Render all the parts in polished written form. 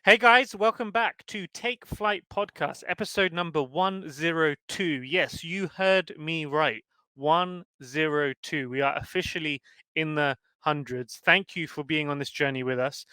Hey guys, welcome back to Take Flight Podcast, episode number 102. Yes, you heard me right. 102. We are officially in the hundreds. Thank you for being on this journey with us.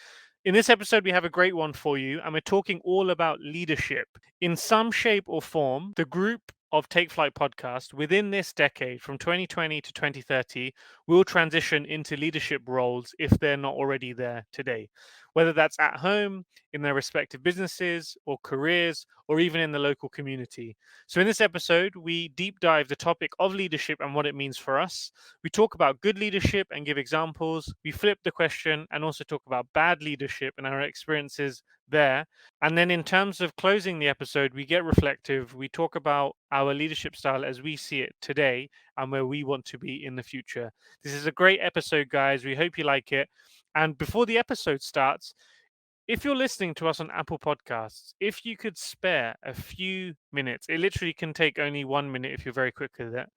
In this episode, we have a great one for you, and we're talking all about leadership. In some shape or form, the group of Take Flight podcast within this decade, from 2020 to 2030, will transition into leadership roles if they're not already there today. Whether that's at home, in their respective businesses or careers, or even in the local community. So, in this episode, we deep dive the topic of leadership and what it means for us. We talk about good leadership and give examples. We flip the question and also talk about bad leadership and our experiences there. And then, in terms of closing the episode, we get reflective. We talk about our leadership style as we see it today and where we want to be in the future. This is a great episode, guys. We hope you like it. And before the episode starts, if you're listening to us on Apple Podcasts, if you could spare a few minutes, it literally can take only 1 minute if you're very quick with it,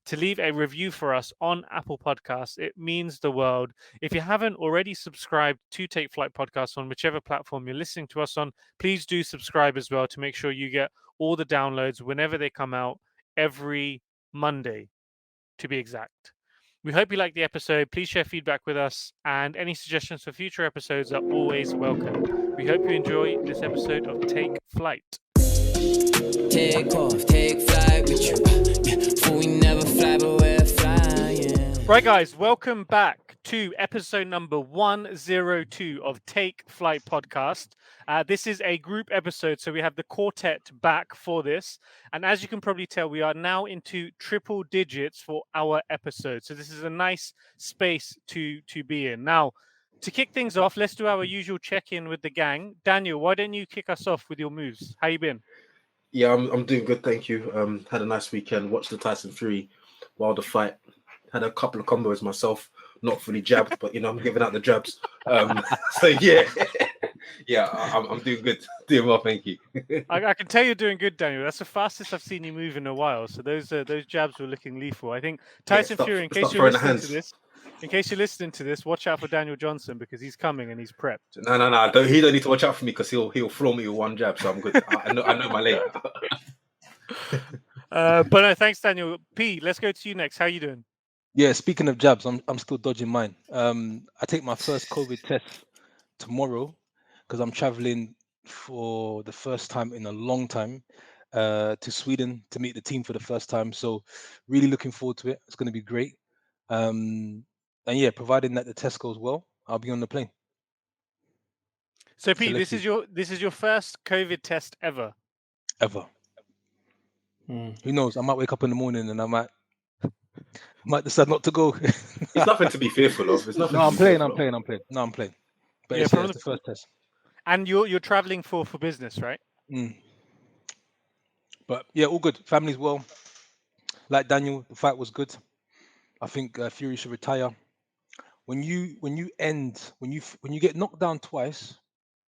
to leave a review for us on Apple Podcasts. It means the world. If you haven't already subscribed to Take Flight Podcasts on whichever platform you're listening to us on, please do subscribe as well to make sure you get all the downloads whenever they come out every Monday, to be exact. We hope you like the episode. Please share feedback with us, and any suggestions for future episodes are always welcome. We hope you enjoy this episode of Take Flight. Take off, take flight with you. For we never fly, but we're flying. Right, guys, welcome back to episode number 102 of Take Flight Podcast. This is a group episode, so we have the quartet back for this. And as you can probably tell, we are now into triple digits for our episode. So this is a nice space to be in. Now, to kick things off, let's do our usual check-in with the gang. Daniel, why don't you kick us off with your moves? How you been? Yeah, I'm doing good, thank you. Had a nice weekend. Watched the Tyson Fury Wilder fight. Had a couple of combos myself, not fully jabbed, but I'm giving out the jabs. So yeah, I'm doing good, doing well, thank you. I can tell you're doing good, Daniel. That's the fastest I've seen you move in a while. So those jabs were looking lethal. I think Tyson Fury. In case you're listening to this, watch out for Daniel Johnson because he's coming and he's prepped. No. He don't need to watch out for me because he'll floor me with one jab, so I'm good. I know my lane. But no, thanks, Daniel. P, let's go to you next. How you doing? Yeah, speaking of jabs, I'm still dodging mine. I take my first COVID test tomorrow because I'm traveling for the first time in a long time to Sweden to meet the team for the first time. So really looking forward to it. It's going to be great. And yeah, providing that the test goes well, I'll be on the plane. So P, this is your first COVID test ever. Who knows? I might wake up in the morning and I might decide not to go. It's nothing to be fearful of. It's nothing. No, I'm playing. No, I'm playing. But it's the first test. And you're traveling for business, right? But yeah, all good. Family's well. Like Daniel, the fight was good. I think Fury should retire. When you get knocked down twice,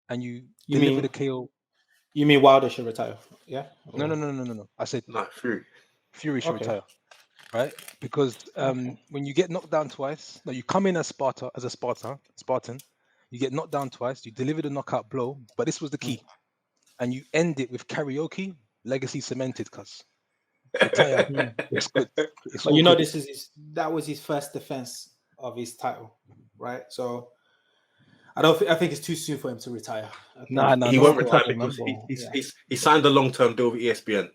and you deliver the KO. You mean Wilder should retire? Yeah. Or... No. I said no. Fury should retire, right? Because when you get knocked down twice, you come in as Spartan. You get knocked down twice. You deliver the knockout blow, but this was the key, and you end it with karaoke. Legacy cemented, cuz. It's good. That was his first defense of his title, right? So I think it's too soon for him to retire. He won't retire because he signed a long-term deal with ESPN,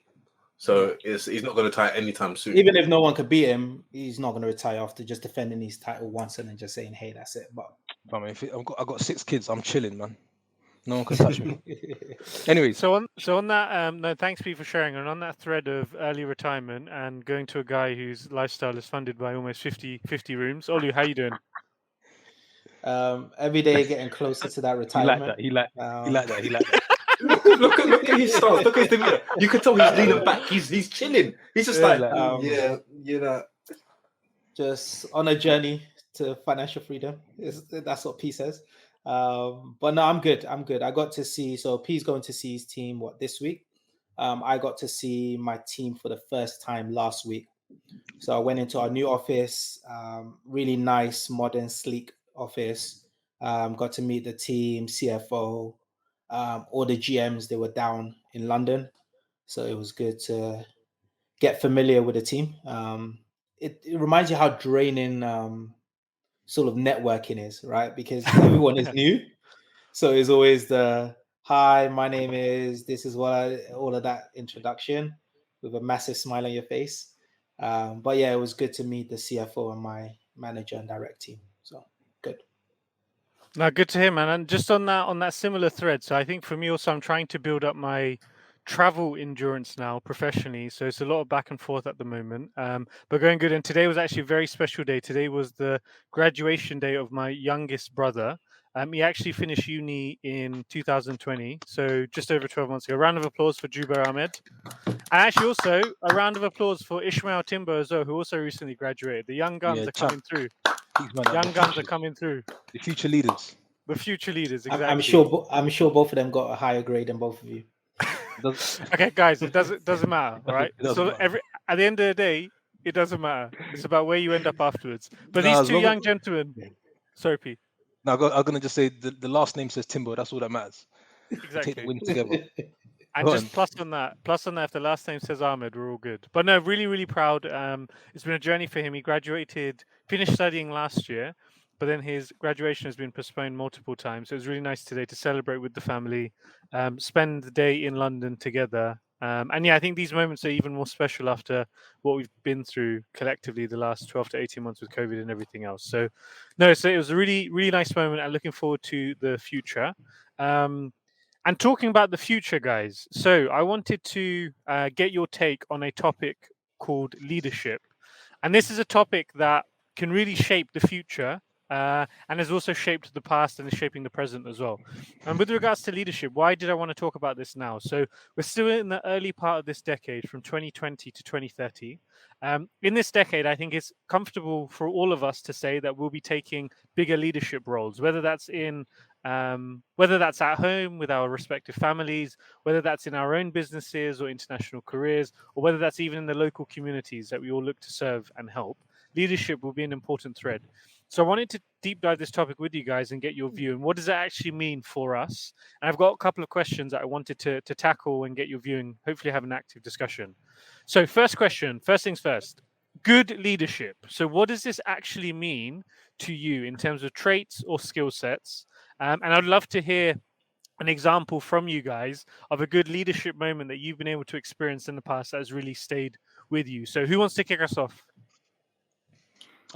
so he's not going to retire anytime soon. Even if no one could beat him, he's not going to retire after just defending his title once and then just saying, "Hey, that's it." But I mean, I've got 6 kids, I'm chilling, man. No one can touch me. Anyway, so on that, no, thanks Pete for sharing. And on that thread of early retirement and going to a guy whose lifestyle is funded by almost 50 rooms. Olu, how you doing? Every day getting closer to that retirement. He like that. Look at his style. Look at his demeanor. You can tell he's leaning back. He's chilling. He's just just on a journey to financial freedom. That's what P says. But no, I'm good. I got to see. So P's going to see his team this week. I got to see my team for the first time last week. So I went into our new office. Really nice, modern, sleek office. Got to meet the team, CFO. all the GMs, they were down in London, so it was good to get familiar with the team. It reminds you how draining sort of networking is, right? Because everyone is new, so it's always the hi, my name is, this is all of that introduction with a massive smile on your face. But yeah, it was good to meet the CFO and my manager and direct team. So good. No, good to hear, man. And just on that similar thread, so I think for me also, I'm trying to build up my travel endurance now professionally. So it's a lot of back and forth at the moment, but going good. And today was actually a very special day. Today was the graduation day of my youngest brother. He actually finished uni in 2020, so just over 12 months ago. A round of applause for Jubair Ahmed. And actually also a round of applause for Ishmael Timbo as well, who also recently graduated. The young guns Yeah, are champ. coming through. These man are Young guns are coming through. the future leaders. The future leaders, I'm exactly. I'm sure both of them got a higher grade than both of you. Okay, guys, it doesn't matter, all right? It doesn't So matter. at the end of the day, it doesn't matter. It's about where you end up afterwards. But No, these as two long as young gentlemen, sorry, P, no, I'm gonna just say the last name says Timbo. That's all that matters. We take the exactly. wins together. And Go just on. plus on that, if the last name says Ahmed, we're all good. But no, really, really proud. It's been a journey for him. He graduated, finished studying last year, but then his graduation has been postponed multiple times. So it was really nice today to celebrate with the family, spend the day in London together. And yeah, I think these moments are even more special after what we've been through collectively the last 12 to 18 months with COVID and everything else. So, no, so it was a really, really nice moment and looking forward to the future. Um, and talking about the future, guys. So I wanted to get your take on a topic called leadership. And this is a topic that can really shape the future and has also shaped the past and is shaping the present as well. And with regards to leadership, why did I want to talk about this now? So we're still in the early part of this decade from 2020 to 2030. In this decade, I think it's comfortable for all of us to say that we'll be taking bigger leadership roles, whether that's at home with our respective families, whether that's in our own businesses or international careers, or whether that's even in the local communities that we all look to serve and help. Leadership will be an important thread. So I wanted to deep dive this topic with you guys and get your view. And what does that actually mean for us? And I've got a couple of questions that I wanted to tackle and get your view and hopefully have an active discussion. So first question, first things first, good leadership. So what does this actually mean to you in terms of traits or skill sets? And I'd love to hear an example from you guys of a good leadership moment that you've been able to experience in the past that has really stayed with you. So who wants to kick us off?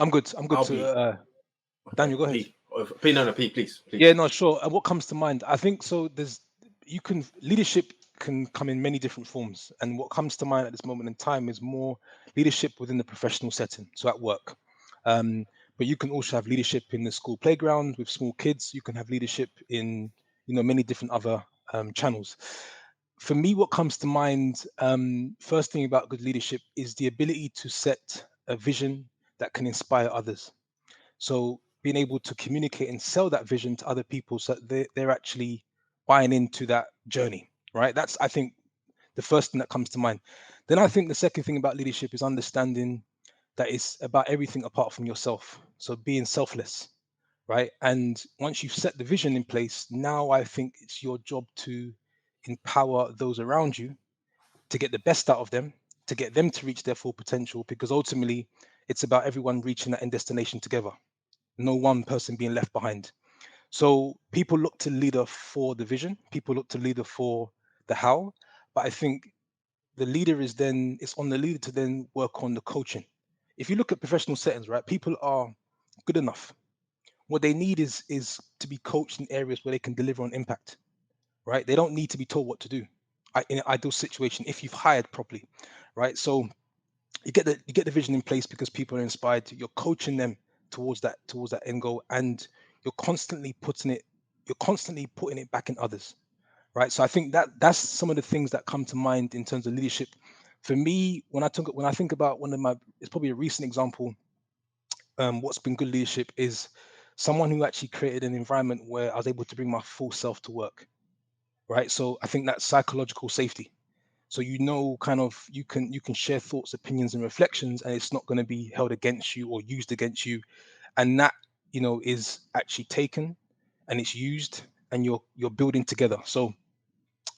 I'm good. I'm good I'll to be. Daniel. Go ahead. P, no, P, please. Yeah, no, sure. And what comes to mind? I think so. Leadership can come in many different forms, and what comes to mind at this moment in time is more leadership within the professional setting, so at work. But you can also have leadership in the school playground with small kids. You can have leadership in many different other channels. For me, what comes to mind, first thing about good leadership is the ability to set a vision that can inspire others. So being able to communicate and sell that vision to other people so that they're actually buying into that journey, right? That's, I think, the first thing that comes to mind. Then I think the second thing about leadership is understanding that it's about everything apart from yourself. So being selfless, right? And once you've set the vision in place, now I think it's your job to empower those around you to get the best out of them, to get them to reach their full potential, because ultimately it's about everyone reaching that end destination together, no one person being left behind. So people look to leader for the vision, people look to leader for the how, but I think it's on the leader to then work on the coaching. If you look at professional settings, right, people are good enough. What they need is to be coached in areas where they can deliver on impact, right? They don't need to be told what to do. In an ideal situation, if you've hired properly, right? So you get the vision in place because people are inspired. You're coaching them towards that end goal, and you're constantly putting it back in others, right? So I think that's some of the things that come to mind in terms of leadership. For me, when I think about it's probably a recent example. What's been good leadership is someone who actually created an environment where I was able to bring my full self to work, right? So I think that's psychological safety. So kind of you can share thoughts, opinions, and reflections, and it's not going to be held against you or used against you. And that is actually taken and it's used and you're building together. So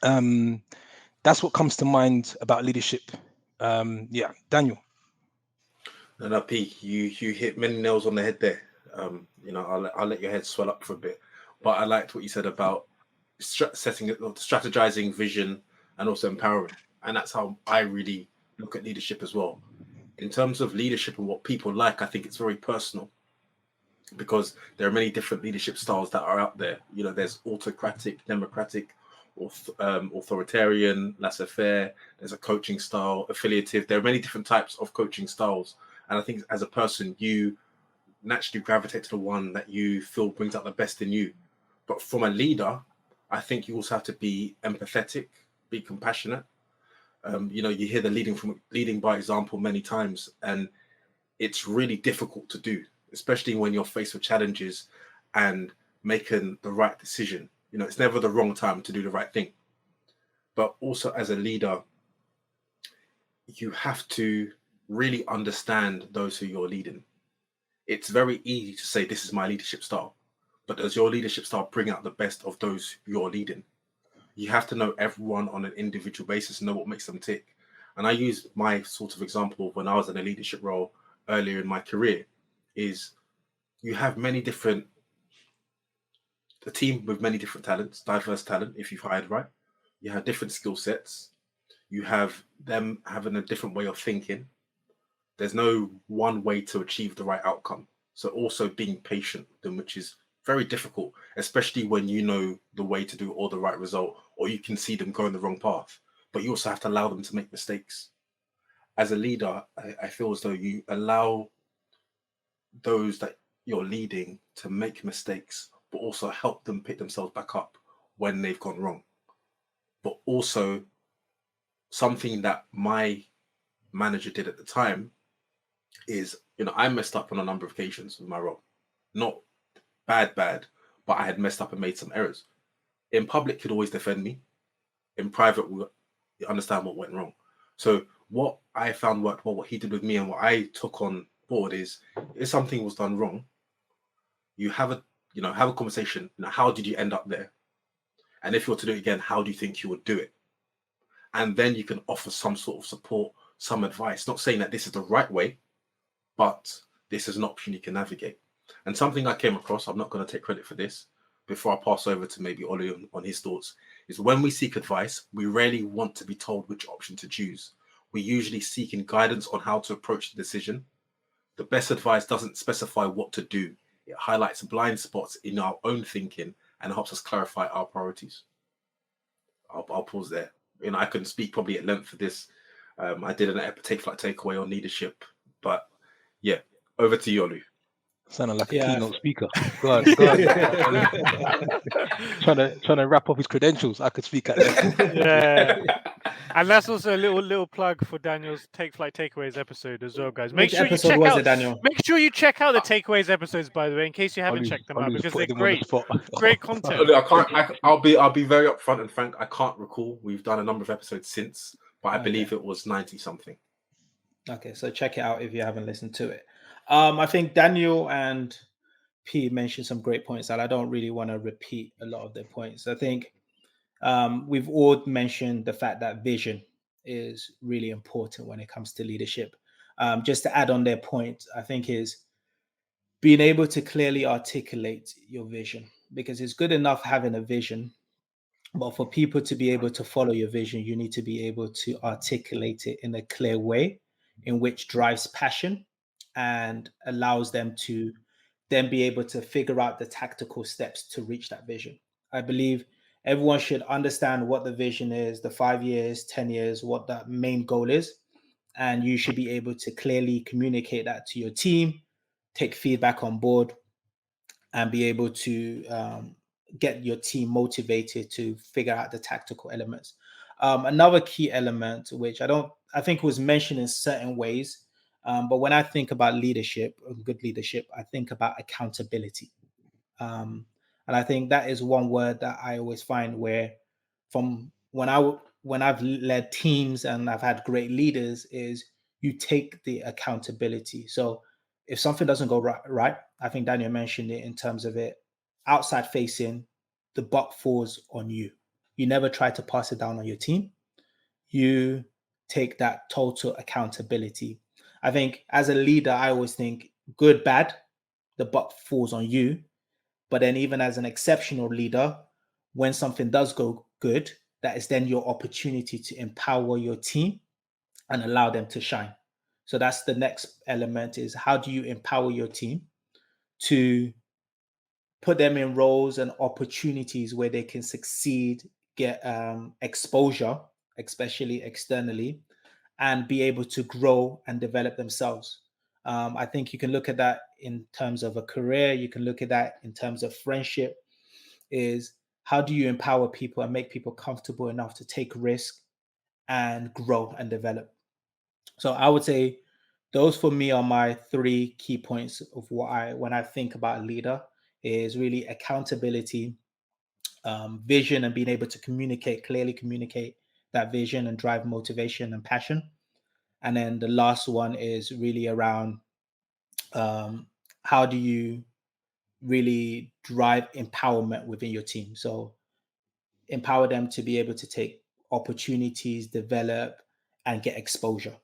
that's what comes to mind about leadership. Yeah, Daniel. No, P, you hit many nails on the head there. I'll let your head swell up for a bit, but I liked what you said about strategizing, vision, and also empowering, and that's how I really look at leadership as well. In terms of leadership and what people like, I think it's very personal because there are many different leadership styles that are out there. There's autocratic, democratic, authoritarian, laissez-faire. There's a coaching style, affiliative. There are many different types of coaching styles, and I think as a person, you naturally gravitate to the one that you feel brings out the best in you. But from a leader, I think you also have to be empathetic, be compassionate. You hear the leading by example many times, and it's really difficult to do, especially when you're faced with challenges and making the right decision. It's never the wrong time to do the right thing. But also as a leader, you have to really understand those who you're leading. It's very easy to say, this is my leadership style. But does your leadership style bring out the best of those you're leading? You have to know everyone on an individual basis and know what makes them tick. And I use my sort of example when I was in a leadership role earlier in my career is you have a team with many different talents, diverse talent, if you've hired right. You have different skill sets. You have them having a different way of thinking. There's no one way to achieve the right outcome. So also being patient with them, which is very difficult, especially when you know the way to do all the right result, or you can see them going the wrong path, but you also have to allow them to make mistakes. As a leader, I feel as though you allow those that you're leading to make mistakes, but also help them pick themselves back up when they've gone wrong. But also something that my manager did at the time is, I messed up on a number of occasions with my role. Not bad, but I had messed up and made some errors. In public, he'd always defend me. In private, we understand what went wrong. So what I found worked well, what he did with me and what I took on board is, if something was done wrong, you have a conversation. How did you end up there? And if you were to do it again, how do you think you would do it? And then you can offer some sort of support, some advice, not saying that this is the right way, but this is an option you can navigate. And something I came across, I'm not going to take credit for this, before I pass over to maybe Ollie on his thoughts, is when we seek advice, we rarely want to be told which option to choose. We usually seek guidance on how to approach the decision. The best advice doesn't specify what to do. It highlights blind spots in our own thinking and helps us clarify our priorities. I'll pause there. I can speak probably at length for this. I did an Take Flight takeaway on leadership, but yeah, over to you, Olu. Sounding like a Yeah. keynote speaker. Go on. trying to wrap up his credentials. I could speak at length. Yeah. And that's also a little plug for Daniel's Take Flight Takeaways episode as well, guys. Which episode was it, Daniel? Make sure you check out the Takeaways episodes, by the way, in case you haven't Olu's- checked them out, Olu's because they're putting them on the great. spot. Great content. Olu, I'll be very upfront and frank. I can't recall. We've done a number of episodes since, but I believe it was 90 something. Okay, so check it out if you haven't listened to it. I think Daniel and P mentioned some great points that I don't really want to repeat a lot of their points. I think we've all mentioned the fact that vision is really important when it comes to leadership. Just to add on their point, I think is being able to clearly articulate your vision, because it's good enough having a vision, but for people to be able to follow your vision, you need to be able to articulate it in a clear way in which drives passion and allows them to then be able to figure out the tactical steps to reach that vision. I believe everyone should understand what the vision is, the 5 years, 10 years, what that main goal is. And you should be able to clearly communicate that to your team, take feedback on board, and be able to get your team motivated to figure out the tactical elements. Another key element, which I think was mentioned in certain ways, but when I think about leadership, good leadership, I think about accountability. And I think that is one word that I always find where, from when I've led teams and I've had great leaders, is you take the accountability. So if something doesn't go right, I think Daniel mentioned it in terms of it outside facing, the buck falls on you. You never try to pass it down on your team. You take that total accountability. I think as a leader, I always think good, bad, the buck falls on you. But then even as an exceptional leader, when something does go good, that is then your opportunity to empower your team and allow them to shine. So that's the next element, is how do you empower your team to put them in roles and opportunities where they can succeed, get exposure, especially externally, and be able to grow and develop themselves. I think you can look at that in terms of a career. You can look at that in terms of friendship. Is how do you empower people and make people comfortable enough to take risk and grow and develop? So I would say those for me are my 3 key points of when I think about a leader, is really accountability, vision, and being able to clearly communicate that vision and drive motivation and passion. And then the last one is really around how do you really drive empowerment within your team. So empower them to be able to take opportunities, develop, and get exposure.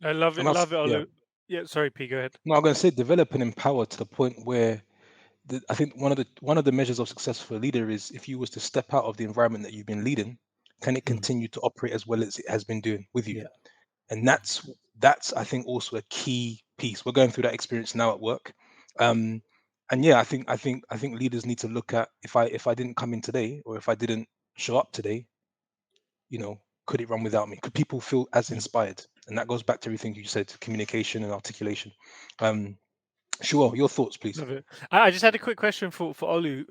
I love it, And that's, yeah. Olu. Yeah, sorry, P, go ahead. No, I'm going to say develop and empower to the point where I think one of the measures of success for a leader is if you was to step out of the environment that you've been leading, can it continue to operate as well as it has been doing with you? Yeah. And that's I think also a key piece. We're going through that experience now at work. And yeah, I think leaders need to look at, if I didn't come in today, or if I didn't show up today, could it run without me? Could people feel as inspired? And that goes back to everything you said, communication and articulation. Sure, your thoughts, please. Love it. I just had a quick question for Olu.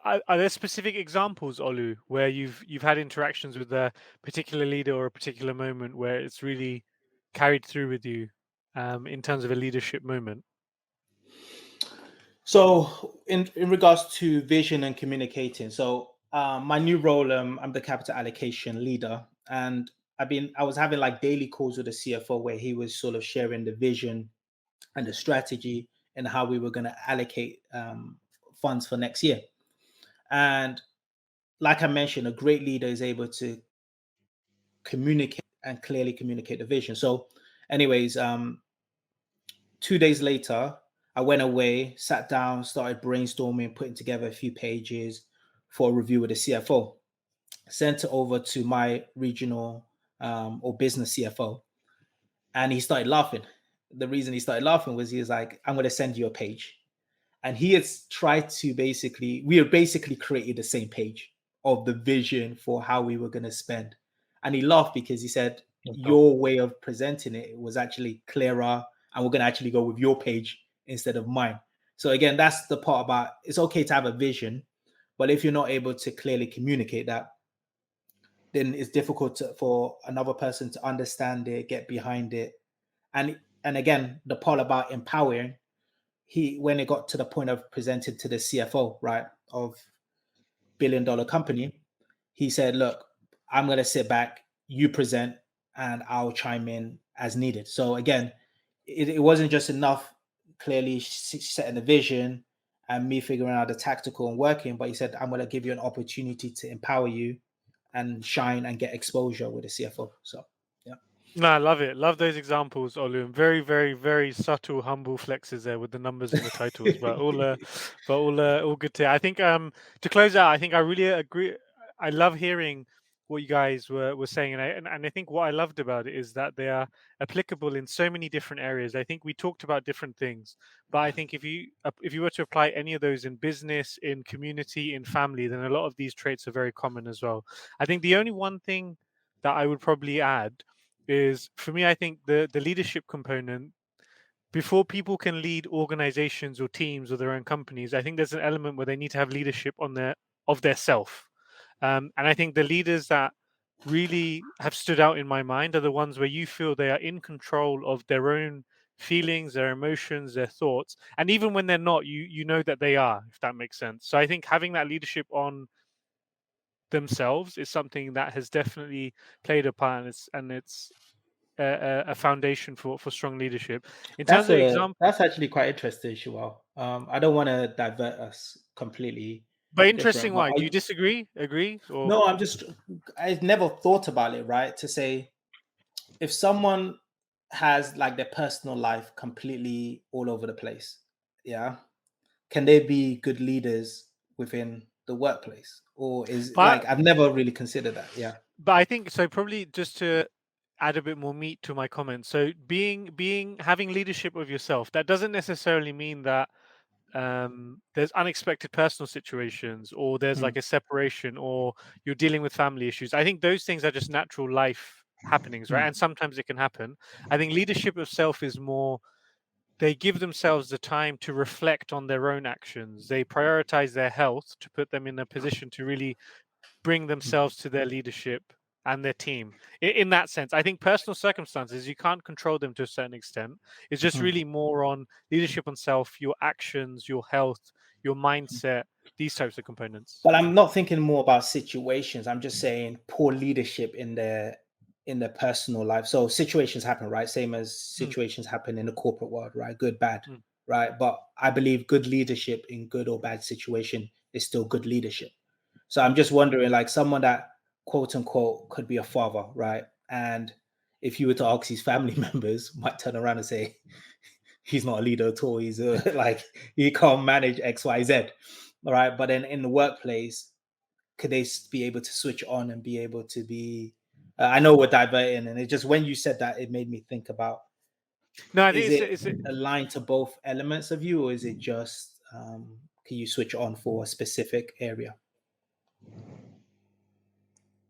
Are there specific examples, Olu, where you've had interactions with a particular leader or a particular moment where it's really carried through with you, in terms of a leadership moment? So in regards to vision and communicating, so my new role, I'm the capital allocation leader, and I was having like daily calls with the CFO where he was sort of sharing the vision and the strategy and how we were going to allocate funds for next year. And like I mentioned, a great leader is able to communicate and clearly communicate the vision. So, anyways, 2 days later, I went away, sat down, started brainstorming, putting together a few pages for a review with the CFO. Sent it over to my regional or business CFO, and he started laughing. The reason he started laughing was he was like, "I'm going to send you a page." And he has tried to we have basically created the same page of the vision for how we were going to spend. And he laughed because he said, your way of presenting it was actually clearer, and we're going to actually go with your page instead of mine. So again, that's the part about, it's okay to have a vision, but if you're not able to clearly communicate that, then it's difficult for another person to understand it, get behind it. And again, the part about empowering, when it got to the point of presenting to the CFO, right, of billion-dollar company, he said, look, I'm going to sit back, you present, and I'll chime in as needed. So again, it wasn't just enough clearly setting the vision and me figuring out the tactical and working, but he said, I'm going to give you an opportunity to empower you and shine and get exposure with the CFO. So yeah. No, I love it. Love those examples, Olu. And very, very, very subtle, humble flexes there with the numbers and the titles, but all good to hear. I think to close out, I think I really agree. I love hearing what you guys were saying, and I think what I loved about it is that they are applicable in so many different areas. I think we talked about different things, but I think if you were to apply any of those in business, in community, in family, then a lot of these traits are very common as well. I think the only one thing that I would probably add is, for me, I think the leadership component, before people can lead organizations or teams or their own companies, I think there's an element where they need to have leadership of their self. And I think the leaders that really have stood out in my mind are the ones where you feel they are in control of their own feelings, their emotions, their thoughts, and even when they're not, you know that they are, if that makes sense. So I think having that leadership on themselves is something that has definitely played a part, and it's a foundation for strong leadership. In terms of example, That's actually quite interesting, Shual. I don't want to divert us completely but different, interesting. but Why do you disagree? Agree or no, I've never thought about it, right? To say if someone has like their personal life completely all over the place, yeah, can they be good leaders within the workplace? Or is but like I've never really considered that. Yeah. but I think so. Probably just to add a bit more meat to my comments. So having leadership of yourself, that doesn't necessarily mean that there's unexpected personal situations or there's Mm, like a separation or you're dealing with family issues. I think those things are just natural life happenings, right? mm, And sometimes it can happen. I think leadership of self is more they give themselves the time to reflect on their own actions. They prioritize their health to put them in a position to really bring mm, themselves to their leadership and their team. In that sense, I think personal circumstances, you can't control them to a certain extent. It's just mm. really more on leadership on self, your actions, your health, your mindset, these types of components. But I'm not thinking more about situations. I'm just saying poor leadership in their personal life. So situations happen, right? Same as Mm, situations happen in the corporate world, right? Good, bad, mm, right? But I believe good leadership in good or bad situation is still good leadership. So I'm mm. just wondering, like someone that quote unquote could be a father, right? And if you were to ask his family members, might turn around and say, he's not a leader at all. He's like he can't manage X, Y, Z. All right. But then in the workplace, could they be able to switch on and be able to be? I know we're diverting, and it just when you said that, it made me think about: No, I think is it it's aligned to both elements of you, or is it just can you switch on for a specific area?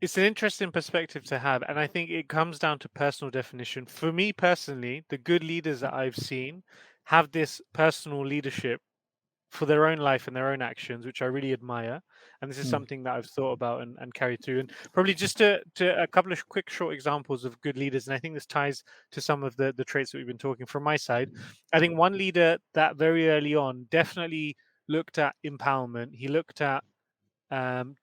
it's an interesting perspective to have, and I think it comes down to personal definition. For me personally, the good leaders that I've seen have this personal leadership for their own life and their own actions, which I really admire. And this is Mm, something that I've thought about and carried through. And probably just to a couple of quick, short examples of good leaders. And I think this ties to some of the traits that we've been talking from my side. I think one leader that very early on definitely looked at empowerment. He looked at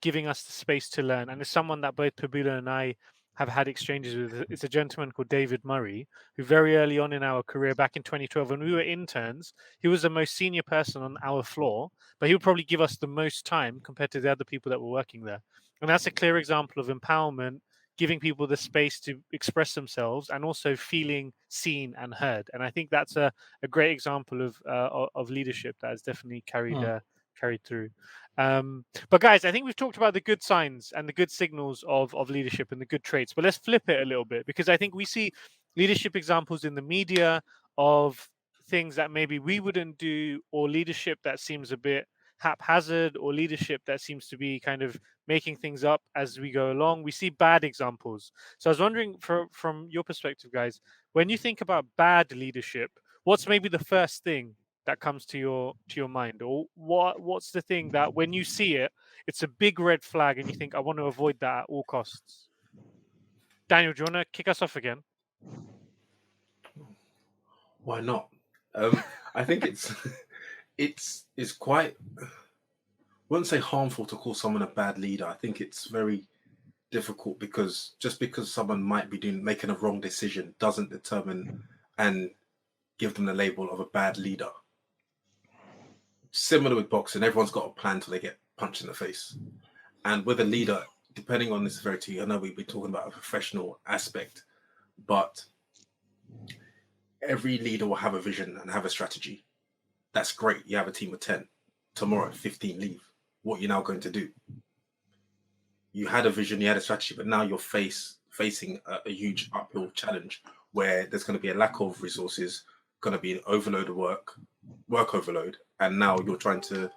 giving us the space to learn. And it's someone that both Pabula and I have had exchanges with. It's a gentleman called David Murray, who very early on in our career, back in 2012, when we were interns, he was the most senior person on our floor, but he would probably give us the most time compared to the other people that were working there. And that's a clear example of empowerment, giving people the space to express themselves and also feeling seen and heard. And I think that's a great example of leadership that has definitely mm, carried through. But guys, I think we've talked about the good signs and the good signals of leadership and the good traits. But let's flip it a little bit because I think we see leadership examples in the media of things that maybe we wouldn't do, or leadership that seems a bit haphazard, or leadership that seems to be kind of making things up as we go along. We see bad examples. So I was wondering, from your perspective, guys, when you think about bad leadership, what's maybe the first thing that comes to your mind, or what's the thing that when you see it, it's a big red flag and you think, I want to avoid that at all costs? Daniel, do you want to kick us off again? Why not? I think it's it's quite, I wouldn't say harmful to call someone a bad leader. I think it's very difficult because just because someone might be making a wrong decision doesn't determine and give them the label of a bad leader. Similar with boxing, everyone's got a plan till they get punched in the face. And with a leader, depending on the severity, I know we've been talking about a professional aspect, but every leader will have a vision and have a strategy. That's great. You have a team of 10. Tomorrow, 15 leave. What are you now going to do? You had a vision, you had a strategy, but now you're facing a huge uphill challenge where there's going to be a lack of resources, going to be an overload of work overload, and now you're trying to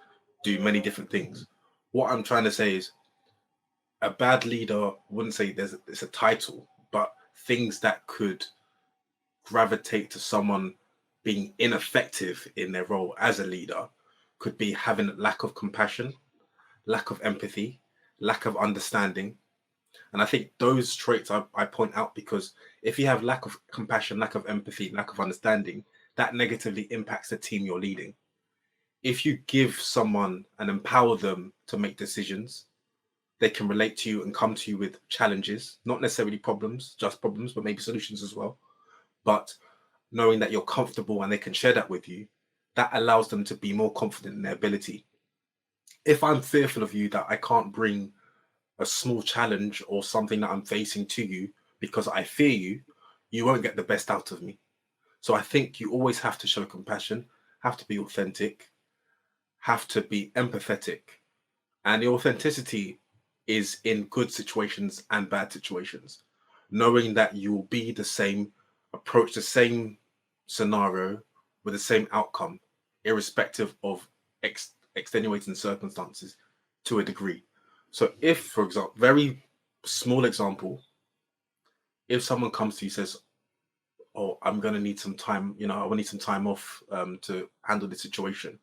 do many different things. What I'm trying to say is a bad leader, wouldn't say it's a title, but things that could gravitate to someone being ineffective in their role as a leader could be having a lack of compassion, lack of empathy, lack of understanding. And I think those traits I point out because if you have lack of compassion, lack of empathy, lack of understanding, that negatively impacts the team you're leading. If you give someone and empower them to make decisions, they can relate to you and come to you with challenges, not necessarily problems, just problems, but maybe solutions as well. But knowing that you're comfortable and they can share that with you, that allows them to be more confident in their ability. If I'm fearful of you that I can't bring a small challenge or something that I'm facing to you because I fear you, you won't get the best out of me. So I think you always have to show compassion, have to be authentic, have to be empathetic. And the authenticity is in good situations and bad situations. Knowing that you will be the same, approach the same scenario with the same outcome, irrespective of extenuating circumstances to a degree. So if, for example, very small example, if someone comes to you and says, "Oh, I'm going to need some time, I will need some time off to handle the situation,"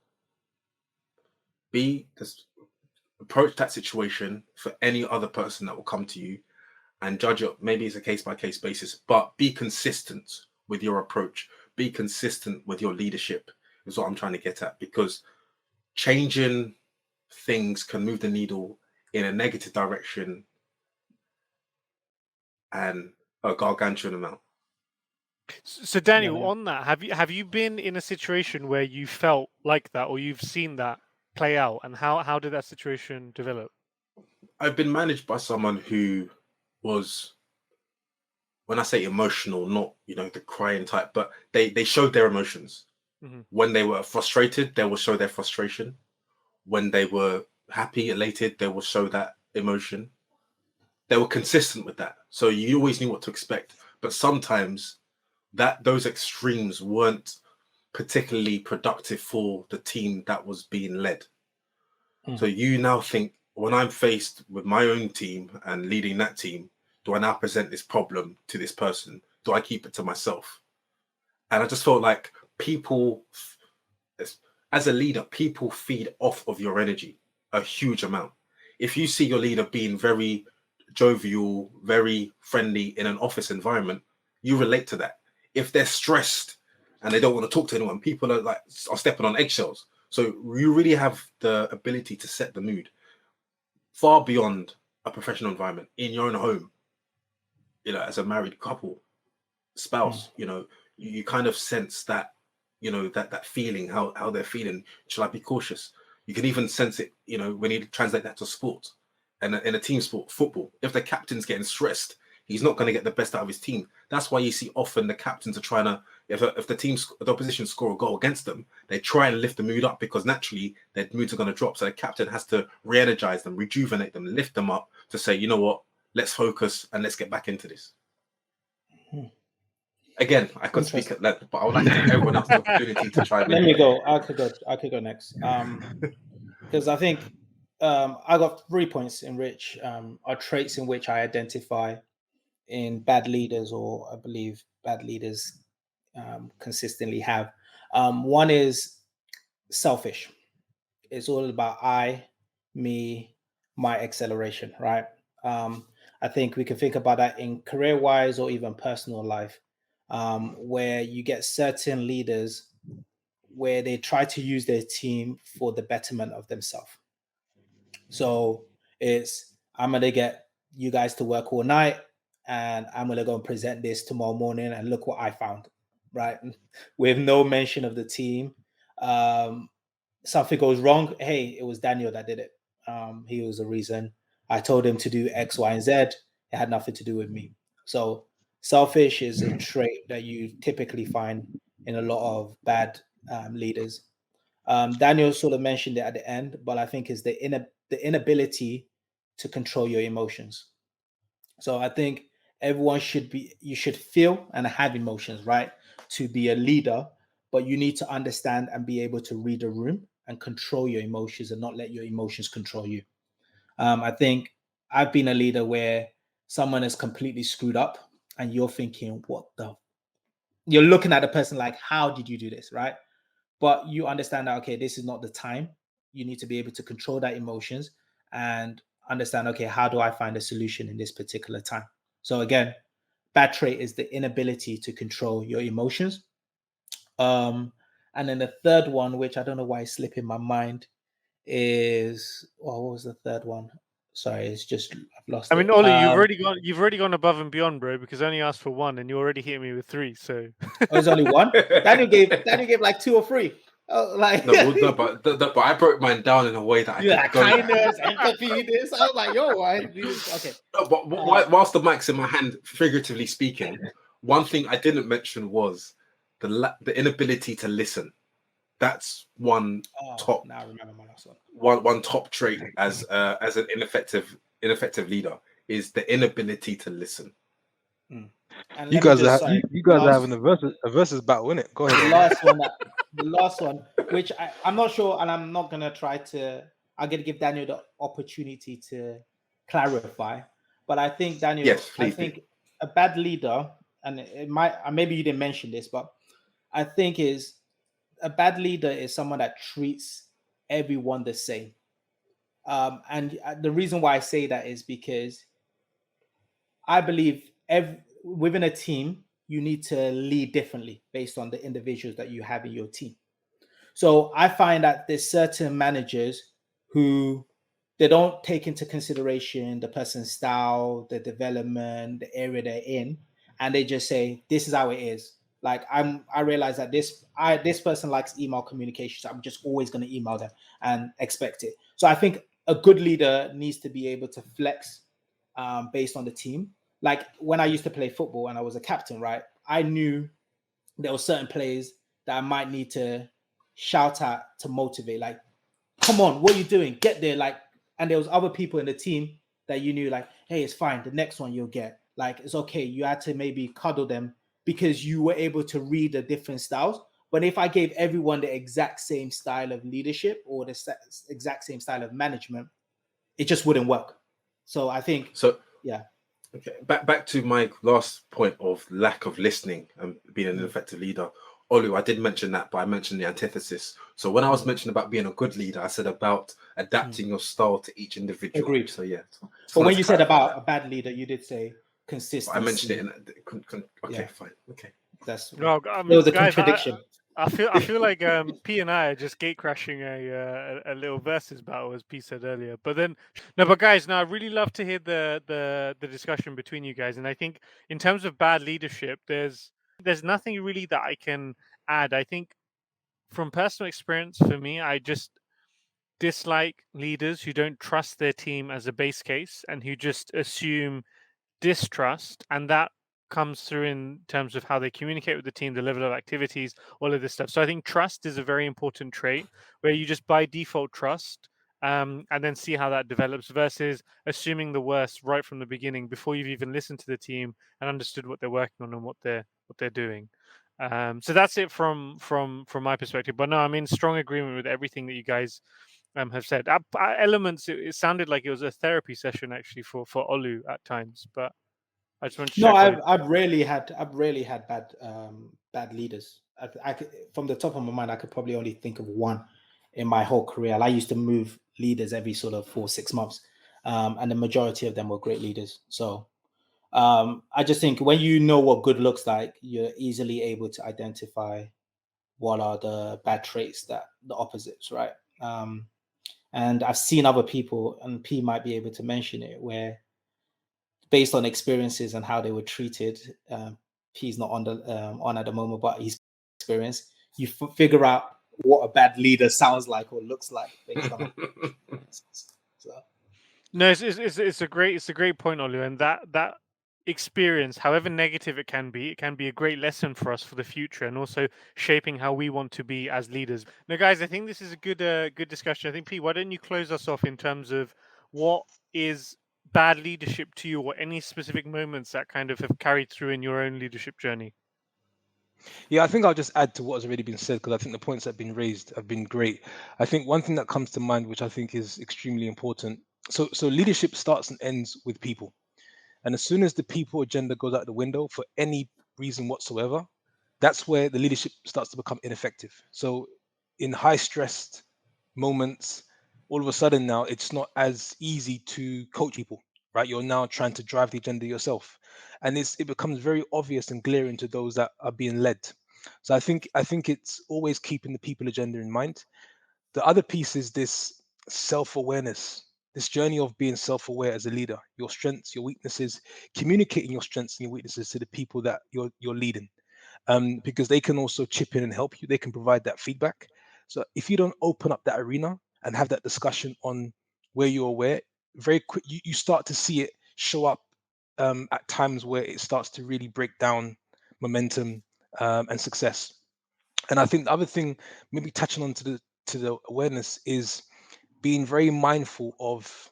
be this, approach that situation for any other person that will come to you and judge it. Maybe it's a case by case basis, but be consistent with your approach. Be consistent with your leadership is what I'm trying to get at, because changing things can move the needle in a negative direction and a gargantuan amount. So Daniel, Yeah. on that, have you been in a situation where you felt like that, or you've seen that play out, and how did that situation develop? I've been managed by someone who was, when I say emotional, not the crying type, but they showed their emotions. Mhm. When they were frustrated, they will show their frustration. When they were happy, elated, they will show that emotion. They were consistent with that, so you always knew what to expect. But sometimes those extremes weren't particularly productive for the team that was being led. So you now think, when I'm faced with my own team and leading that team, do I now present this problem to this person? Do I keep it to myself? And I just felt like people, as a leader, people feed off of your energy a huge amount. If you see your leader being very jovial, very friendly in an office environment, you relate to that. If they're stressed and they don't want to talk to anyone, people are stepping on eggshells. So you really have the ability to set the mood far beyond a professional environment, in your own home, as a married couple, spouse, you kind of sense that, that feeling, how they're feeling. Should I be cautious? You can even sense it, when you translate that to sport, and in a team sport, football. If the captain's getting stressed, he's not going to get the best out of his team. That's why you see often the captains are trying to, if the opposition score a goal against them, they try and lift the mood up, because naturally their moods are going to drop. So the captain has to re-energize them, rejuvenate them, lift them up to say, you know what, let's focus and let's get back into this. Again, I could speak at length, but I would like to give everyone else the opportunity to try. Let me go. I could go next. Because I think I got 3 points in which are traits in which I identify in bad leaders, or I believe bad leaders consistently have. One is selfish. It's all about I, me, my acceleration, right? I think we can think about that in career wise or even personal life, where you get certain leaders where they try to use their team for the betterment of themselves. So it's, I'm going to get you guys to work all night and I'm going to go and present this tomorrow morning and look what I found, right? With no mention of the team. Something goes wrong. Hey, it was Daniel that did it. He was the reason. I told him to do X, Y, and Z. It had nothing to do with me. So selfish is a trait that you typically find in a lot of bad leaders. Daniel sort of mentioned it at the end, but I think is the inability to control your emotions. So I think you should feel and have emotions, right, to be a leader, but you need to understand and be able to read a room and control your emotions and not let your emotions control you. I think I've been a leader where someone is completely screwed up and you're thinking, you're looking at the person like, how did you do this, right? But you understand that, okay, this is not the time. You need to be able to control that emotions and understand, okay, how do I find a solution in this particular time? So again, bad trait is the inability to control your emotions. And then the third one, which I don't know why it's slipping my mind, is, what was the third one? Sorry, it's just I've lost I mean, it. Ollie, you've already gone above and beyond, bro, because I only asked for one and you already hit me with three. So There's only one. Daniel gave like 2 or 3. Oh, like but I broke mine down in a way that I yeah, could go. kindness, empathy. This I was like, yo, I okay. No, but whilst the mic's in my hand, figuratively speaking, one thing I didn't mention was the inability to listen. That's one top Now I remember my last one. one top trait as an ineffective leader is the inability to listen. And You let me guys just are say, you guys are last- having a versus battle, innit? Go the ahead. last one, which I'm not sure, and I'm not gonna try to. I'm gonna give Daniel the opportunity to clarify, but I think Daniel, Yes, I please think a bad leader, and it might maybe you didn't mention this, but I think is a bad leader is someone that treats everyone the same. And the reason why I say that is because I believe within a team, you need to lead differently based on the individuals that you have in your team. So I find that there's certain managers who they don't take into consideration the person's style, the development, the area they're in, and they just say, "This is how it is." Like I realize that this person likes email communication, so I'm just always going to email them and expect it. So I think a good leader needs to be able to flex based on the team. Like when I used to play football and I was a captain, right? I knew there were certain players that I might need to shout at to motivate. Like, come on, what are you doing? Get there. Like, and there was other people in the team that you knew, like, hey, it's fine. The next one you'll get. Like, it's okay. You had to maybe cuddle them because you were able to read the different styles. But if I gave everyone the exact same style of leadership or the exact same style of management, it just wouldn't work. So I think, so. yeah. Okay, back to my last point of lack of listening and being an ineffective leader. Olu, I did mention that, but I mentioned the antithesis. So when I was mentioning about being a good leader, I said about adapting your style to each individual. Agreed. So yeah. But when you said about a bad leader, you did say consistency. I mentioned it in okay, fine. Okay. That's no, there was a guys, contradiction. I feel like P and I are just gate crashing a little versus battle, as P said earlier. But then no, but guys, I really love to hear the discussion between you guys. And I think in terms of bad leadership, there's nothing really that I can add. I think from personal experience for me, I just dislike leaders who don't trust their team as a base case and who just assume distrust, and that comes through in terms of how they communicate with the team, the level of activities, all of this stuff. So I think trust is a very important trait where you just by default trust, and then see how that develops versus assuming the worst right from the beginning before you've even listened to the team and understood what they're working on and what they're doing. So that's it from my perspective. But no, I'm in strong agreement with everything that you guys have said. Elements. It sounded like it was a therapy session actually for Olu at times, but I just want to No, check. I've rarely had bad leaders. I could, from the top of my mind, I could probably only think of one in my whole career. I used to move leaders every sort of 4-6 months, and the majority of them were great leaders. So I just think when you know what good looks like, you're easily able to identify what are the bad traits that the opposites, right? And I've seen other people, and P might be able to mention it, where based on experiences and how they were treated, P's not on at the moment, but he's experience. You figure out what a bad leader sounds like or looks like based on experiences. So. No, it's a great point, Olu, and that experience, however negative it can be a great lesson for us for the future, and also shaping how we want to be as leaders. Now, guys, I think this is a good discussion. I think P, why don't you close us off in terms of what is bad leadership to you, or any specific moments that kind of have carried through in your own leadership journey? Yeah, I think I'll just add to what has already been said because I think the points that have been raised have been great. I think one thing that comes to mind, which I think is extremely important. So leadership starts and ends with people. And as soon as the people agenda goes out the window for any reason whatsoever, that's where the leadership starts to become ineffective. So in high stressed moments, all of a sudden now it's not as easy to coach people, right? You're now trying to drive the agenda yourself. And it becomes very obvious and glaring to those that are being led. So I think it's always keeping the people agenda in mind. The other piece is this self-awareness, this journey of being self-aware as a leader, your strengths, your weaknesses, communicating your strengths and your weaknesses to the people that you're leading, because they can also chip in and help you. They can provide that feedback. So if you don't open up that arena and have that discussion on where you're aware, very quick you start to see it show up at times where it starts to really break down momentum and success. And I think the other thing, maybe touching on to the awareness, is being very mindful of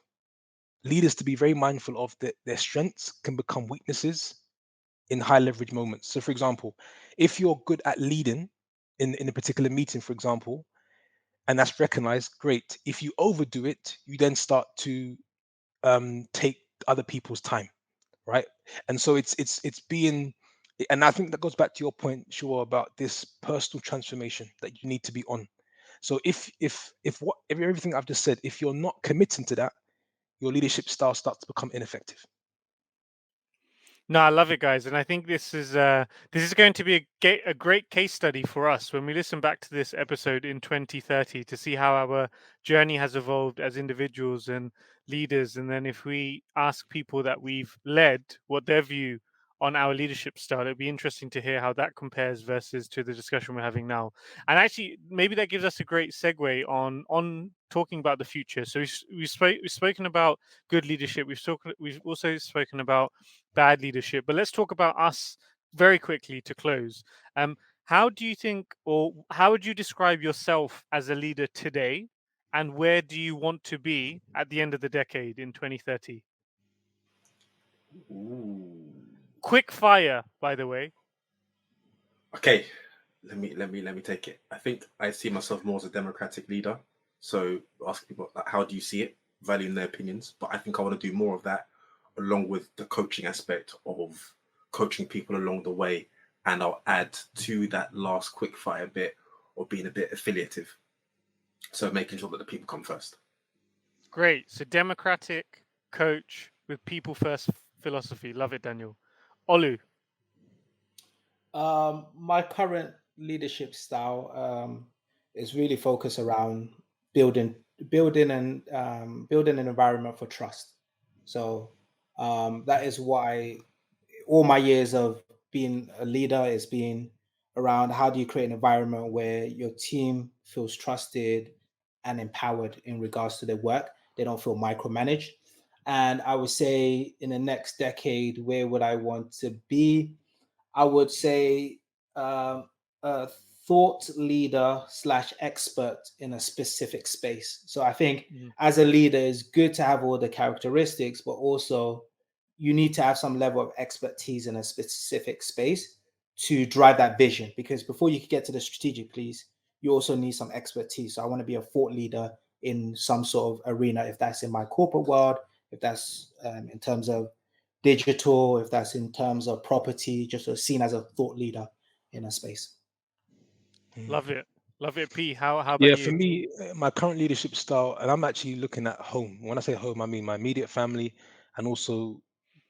leaders to be very mindful of that their strengths can become weaknesses in high leverage moments. So, for example, if you're good at leading in a particular meeting, for example, and that's recognized, great. If you overdo it, you then start to take other people's time, right? And so it's being, and I think that goes back to your point, sure, about this personal transformation that you need to be on. So if everything I've just said, if you're not committing to that, your leadership style starts to become ineffective. No, I love it, guys, and I think this is going to be a great case study for us when we listen back to this episode in 2030 to see how our journey has evolved as individuals and leaders, and then if we ask people that we've led what their view on our leadership style, it'd be interesting to hear how that compares versus to the discussion we're having now. And actually, maybe that gives us a great segue on talking about the future. So we've spoken about good leadership. We've also spoken about bad leadership. But let's talk about us very quickly to close. How do you think, or how would you describe yourself as a leader today? And where do you want to be at the end of the decade in 2030? Ooh. Quick fire, by the way. Okay, let me take it. I think I see myself more as a democratic leader. So ask people like, how do you see it, valuing their opinions. But I think I want to do more of that, along with the coaching aspect of coaching people along the way. And I'll add to that last quick fire bit of being a bit affiliative. So making sure that the people come first. Great. So democratic coach with people first philosophy. Love it, Daniel. Olu. My current leadership style is really focused around building building an environment for trust. So that is why all my years of being a leader is being around how do you create an environment where your team feels trusted and empowered in regards to their work. They don't feel micromanaged. And I would say in the next decade, where would I want to be? I would say a thought leader slash expert in a specific space. So I think as a leader, it's good to have all the characteristics, but also you need to have some level of expertise in a specific space to drive that vision. Because before you can get to the strategic piece, you also need some expertise. So I want to be a thought leader in some sort of arena, if that's in my corporate world, if that's in terms of digital, if that's in terms of property, just seen as a thought leader in a space. Love it. Love it, P. How about Yeah, for you? me, my current leadership style, and I'm actually looking at home. When I say home, I mean my immediate family and also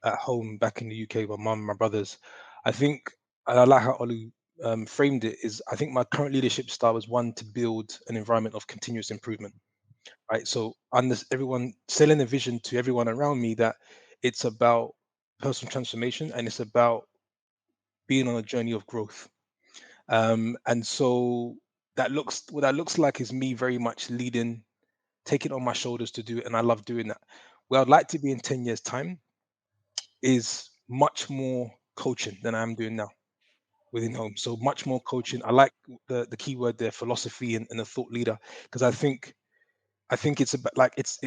at home back in the UK with my mum and my brothers. I think, and I like how Olu framed it, is I think my current leadership style is one to build an environment of continuous improvement, right? So, everyone selling a vision to everyone around me that it's about personal transformation and it's about being on a journey of growth. And so what that looks like is me very much leading, taking it on my shoulders to do it, and I love doing that. Where I'd like to be in 10 years' time is much more coaching than I am doing now within home. So much more coaching. I like the key word there, philosophy and a thought leader, because I think it's about like it's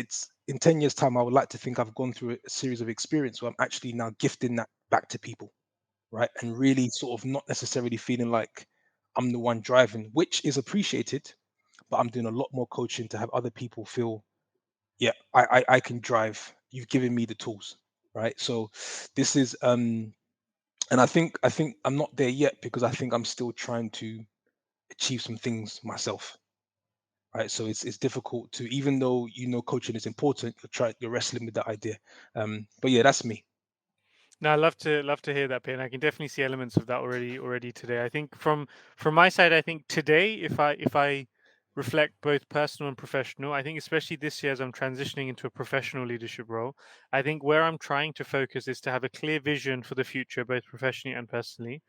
in 10 years' time, I would like to think I've gone through a series of experience where I'm actually now gifting that back to people, right? And really sort of not necessarily feeling like I'm the one driving, which is appreciated, but I'm doing a lot more coaching to have other people feel, yeah, I can drive. You've given me the tools, right? So this is and I think I'm not there yet because I think I'm still trying to achieve some things myself. Right. So it's difficult to, even though coaching is important, you're wrestling with that idea. But yeah, that's me. No, I love to hear that, P, and I can definitely see elements of that already today. I think from my side, I think today, if I reflect both personal and professional. I think especially this year as I'm transitioning into a professional leadership role, I think where I'm trying to focus is to have a clear vision for the future, both professionally and personally.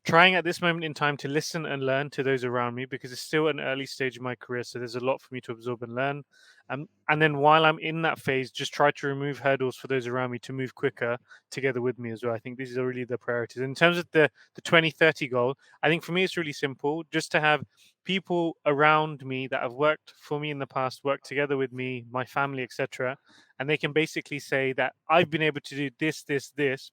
Trying at this moment in time to listen and learn to those around me because it's still an early stage of my career, so there's a lot for me to absorb and learn. And then while I'm in that phase, just try to remove hurdles for those around me to move quicker together with me as well. I think these are really the priorities. In terms of the 2030 goal, I think for me it's really simple, just to have people around me that have worked for me in the past, work together with me, my family, etc. And they can basically say that I've been able to do this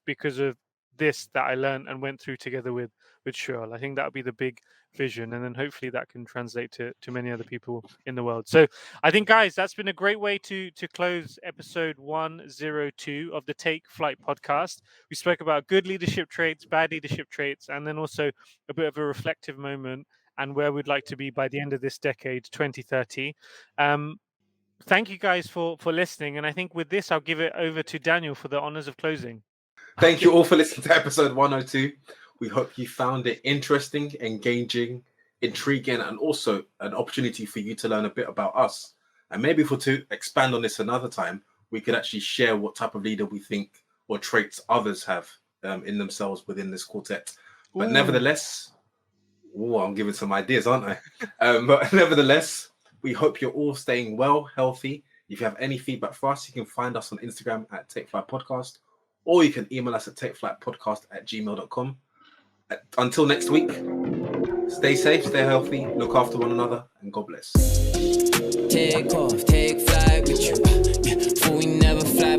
because of this that I learned and went through together with Shul. I think that would be the big vision, and then hopefully that can translate to many other people in the world. So I think, guys, that's been a great way to close episode 102 of the Take Flight podcast. We spoke about good leadership traits, bad leadership traits, and then also a bit of a reflective moment and where we'd like to be by the end of this decade, 2030. Thank you guys for listening, and I think with this I'll give it over to Daniel for the honors of closing. Thank you all for listening to episode 102. We hope you found it interesting, engaging, intriguing, and also an opportunity for you to learn a bit about us. And maybe to expand on this another time, we could actually share what type of leader we think or traits others have in themselves within this quartet. But nevertheless, I'm giving some ideas, aren't I? But nevertheless, we hope you're all staying well, healthy. If you have any feedback for us, you can find us on Instagram at TakeFlight Podcast, or you can email us at takeflightpodcast@gmail.com. Until next week, stay safe, stay healthy, look after one another, and God bless. Take off, take flight with you. Yeah, for we never fly